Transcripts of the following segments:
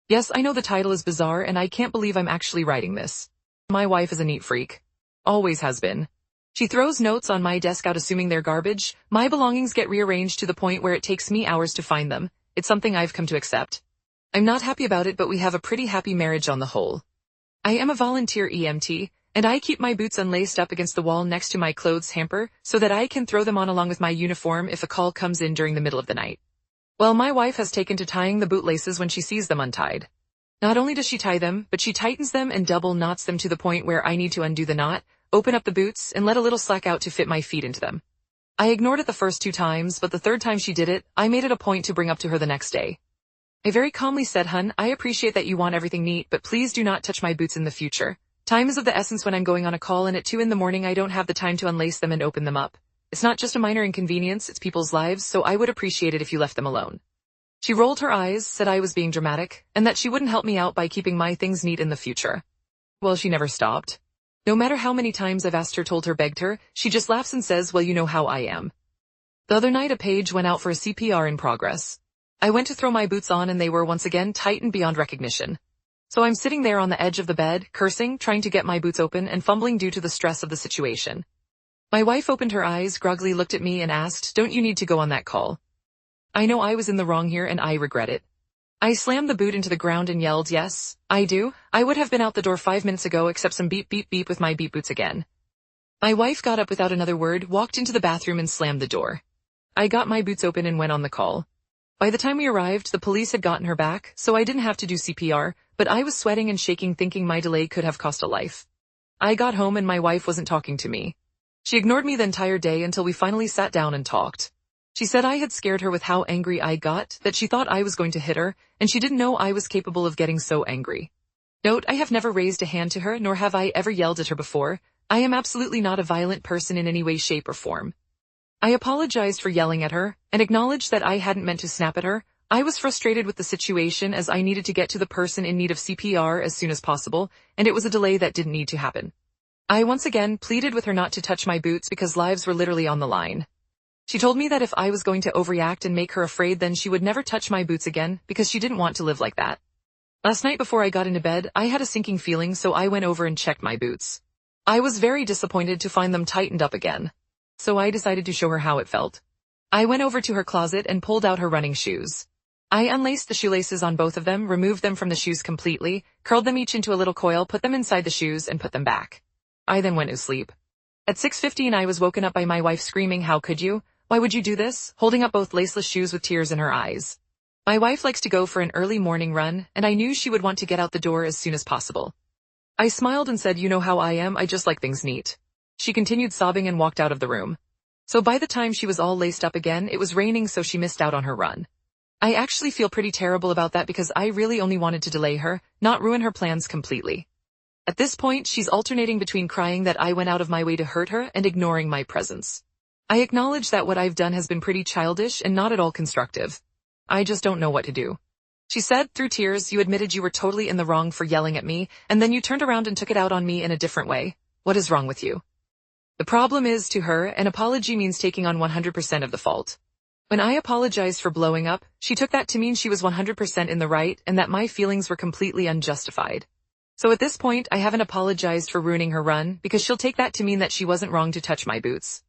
Yes, I know the title is bizarre and I can't believe I'm actually writing this. My wife is a neat freak. Always has been. She throws notes on my desk out assuming they're garbage. My belongings get rearranged to the point where it takes me hours to find them. It's something I've come to accept. I'm not happy about it, but we have a pretty happy marriage on the whole. I am a volunteer EMT, and I keep my boots unlaced up against the wall next to my clothes hamper so that I can throw them on along with my uniform if a call comes in during the middle of the night. Well, my wife has taken to tying the bootlaces when she sees them untied. Not only does she tie them, but she tightens them and double knots them to the point where I need to undo the knot, open up the boots, and let a little slack out to fit my feet into them. I ignored it the first 2 times, but the 3rd time she did it, I made it a point to bring up to her the next day. I very calmly said, "Hun, I appreciate that you want everything neat, but please do not touch my boots in the future. Time is of the essence when I'm going on a call, and at 2 in the morning I don't have the time to unlace them and open them up. It's not just a minor inconvenience, it's people's lives, so I would appreciate it if you left them alone." She rolled her eyes, said I was being dramatic, and that she wouldn't help me out by keeping my things neat in the future. Well, she never stopped. No matter how many times I've asked her, told her, begged her, she just laughs and says, "Well, you know how I am." The other night a page went out for a CPR in progress. I went to throw my boots on and they were once again tightened beyond recognition. So I'm sitting there on the edge of the bed, cursing, trying to get my boots open and fumbling due to the stress of the situation. My wife opened her eyes, groggily looked at me and asked, "Don't you need to go on that call?" I know I was in the wrong here and I regret it. I slammed the boot into the ground and yelled, "Yes, I do. I would have been out the door 5 minutes ago except some beep beep beep with my beep boots again." My wife got up without another word, walked into the bathroom and slammed the door. I got my boots open and went on the call. By the time we arrived, the police had gotten her back, so I didn't have to do CPR, but I was sweating and shaking thinking my delay could have cost a life. I got home and my wife wasn't talking to me. She ignored me the entire day until we finally sat down and talked. She said I had scared her with how angry I got, that she thought I was going to hit her, and she didn't know I was capable of getting so angry. Note, I have never raised a hand to her, nor have I ever yelled at her before. I am absolutely not a violent person in any way, shape, or form. I apologized for yelling at her, and acknowledged that I hadn't meant to snap at her. I was frustrated with the situation as I needed to get to the person in need of CPR as soon as possible, and it was a delay that didn't need to happen. I once again pleaded with her not to touch my boots because lives were literally on the line. She told me that if I was going to overreact and make her afraid, then she would never touch my boots again because she didn't want to live like that. Last night before I got into bed, I had a sinking feeling, so I went over and checked my boots. I was very disappointed to find them tightened up again. So I decided to show her how it felt. I went over to her closet and pulled out her running shoes. I unlaced the shoelaces on both of them, removed them from the shoes completely, curled them each into a little coil, put them inside the shoes, and put them back. I then went to sleep. At 6:15 I was woken up by my wife screaming, "How could you? Why would you do this?" holding up both laceless shoes with tears in her eyes. My wife likes to go for an early morning run, and I knew she would want to get out the door as soon as possible. I smiled and said, "You know how I am, I just like things neat." She continued sobbing and walked out of the room. So by the time she was all laced up again, it was raining, so she missed out on her run. I actually feel pretty terrible about that because I really only wanted to delay her, not ruin her plans completely. At this point, she's alternating between crying that I went out of my way to hurt her and ignoring my presence. I acknowledge that what I've done has been pretty childish and not at all constructive. I just don't know what to do. She said, through tears, "You admitted you were totally in the wrong for yelling at me, and then you turned around and took it out on me in a different way. What is wrong with you?" The problem is, to her, an apology means taking on 100% of the fault. When I apologized for blowing up, she took that to mean she was 100% in the right and that my feelings were completely unjustified. So at this point, I haven't apologized for ruining her run because she'll take that to mean that she wasn't wrong to touch my boots.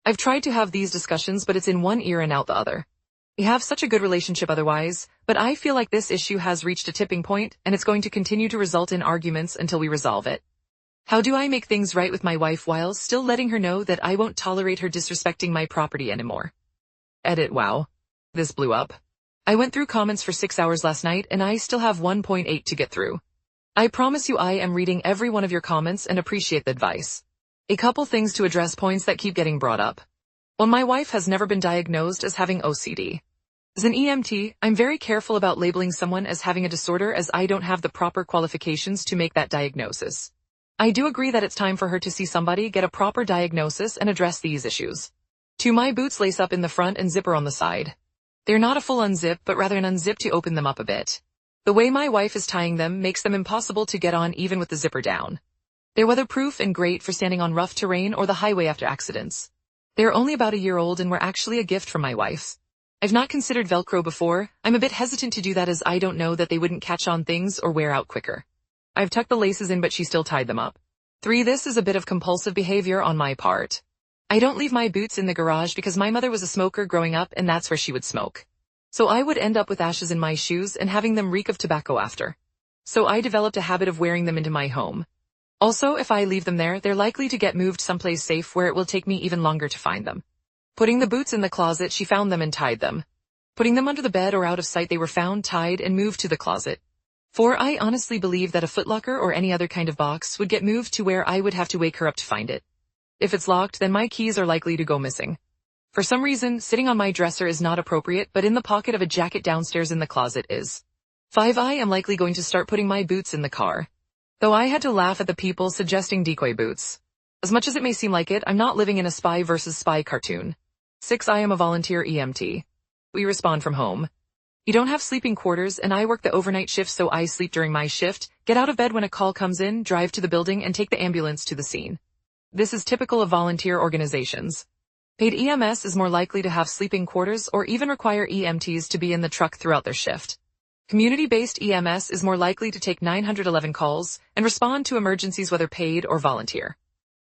I've tried to have these discussions, but it's in one ear and out the other. We have such a good relationship otherwise, but I feel like this issue has reached a tipping point and it's going to continue to result in arguments until we resolve it. How do I make things right with my wife while still letting her know that I won't tolerate her disrespecting my property anymore? Edit. Wow. This blew up. I went through comments for 6 hours last night and I still have 1.8 to get through. I promise you I am reading every one of your comments and appreciate the advice. A couple things to address points that keep getting brought up. Well, my wife has never been diagnosed as having OCD. As an EMT, I'm very careful about labeling someone as having a disorder as I don't have the proper qualifications to make that diagnosis. I do agree that it's time for her to see somebody, get a proper diagnosis, and address these issues. 2, my boots lace up in the front and zipper on the side. They're not a full unzip, but rather an unzip to open them up a bit. The way my wife is tying them makes them impossible to get on even with the zipper down. They're weatherproof and great for standing on rough terrain or the highway after accidents. They're only about a year old and were actually a gift from my wife. I've not considered Velcro before. I'm a bit hesitant to do that as I don't know that they wouldn't catch on things or wear out quicker. I've tucked the laces in but she still tied them up. 3. This is a bit of compulsive behavior on my part. I don't leave my boots in the garage because my mother was a smoker growing up and that's where she would smoke. So I would end up with ashes in my shoes and having them reek of tobacco after. So I developed a habit of wearing them into my home. Also, if I leave them there, they're likely to get moved someplace safe where it will take me even longer to find them. Putting the boots in the closet, she found them and tied them. Putting them under the bed or out of sight, they were found, tied, and moved to the closet. 4. I honestly believe that a footlocker or any other kind of box would get moved to where I would have to wake her up to find it. If it's locked, then my keys are likely to go missing. For some reason, sitting on my dresser is not appropriate, but in the pocket of a jacket downstairs in the closet is. 5. I am likely going to start putting my boots in the car. Though I had to laugh at the people suggesting decoy boots. As much as it may seem like it, I'm not living in a spy versus spy cartoon. 6. I am a volunteer EMT. We respond from home. You don't have sleeping quarters and I work the overnight shift so I sleep during my shift, get out of bed when a call comes in, drive to the building and take the ambulance to the scene. This is typical of volunteer organizations. Paid EMS is more likely to have sleeping quarters or even require EMTs to be in the truck throughout their shift. Community-based EMS is more likely to take 911 calls and respond to emergencies whether paid or volunteer.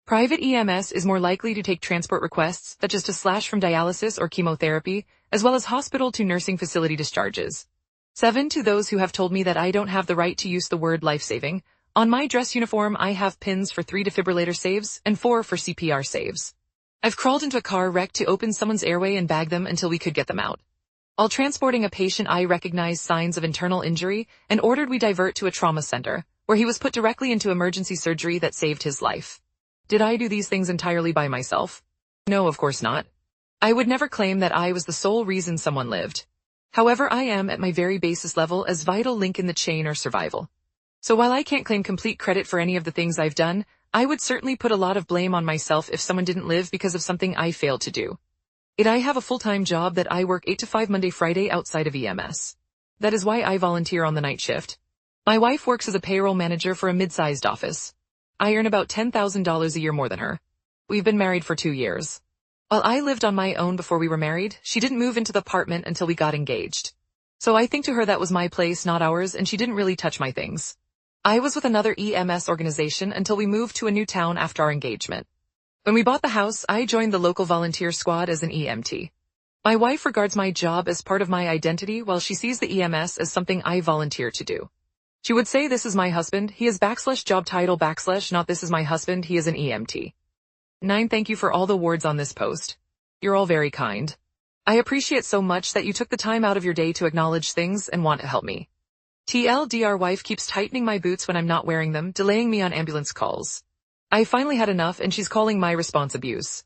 Private EMS is more likely to take transport requests such as to slash from dialysis or chemotherapy, as well as hospital to nursing facility discharges. 7. To those who have told me that I don't have the right to use the word life-saving, on my dress uniform I have pins for 3 defibrillator saves and 4 for CPR saves. I've crawled into a car wreck to open someone's airway and bag them until we could get them out. While transporting a patient, I recognized signs of internal injury and ordered we divert to a trauma center, where he was put directly into emergency surgery that saved his life. Did I do these things entirely by myself? No, of course not. I would never claim that I was the sole reason someone lived. However, I am at my very basis level as vital link in the chain or survival. So while I can't claim complete credit for any of the things I've done, I would certainly put a lot of blame on myself if someone didn't live because of something I failed to do. I have a full-time job that I work 8 to 5 Monday Friday outside of EMS. That is why I volunteer on the night shift. My wife works as a payroll manager for a mid-sized office. I earn about $10,000 a year more than her. We've been married for 2 years. While I lived on my own before we were married, she didn't move into the apartment until we got engaged. So I think to her that was my place, not ours, and she didn't really touch my things. I was with another EMS organization until we moved to a new town after our engagement. When we bought the house, I joined the local volunteer squad as an EMT. My wife regards my job as part of my identity while she sees the EMS as something I volunteer to do. She would say this is my husband, he is / job title / not this is my husband, he is an EMT. 9. Thank you for all the words on this post. You're all very kind. I appreciate so much that you took the time out of your day to acknowledge things and want to help me. TLDR wife keeps tightening my boots when I'm not wearing them, delaying me on ambulance calls. I finally had enough and she's calling my response abuse.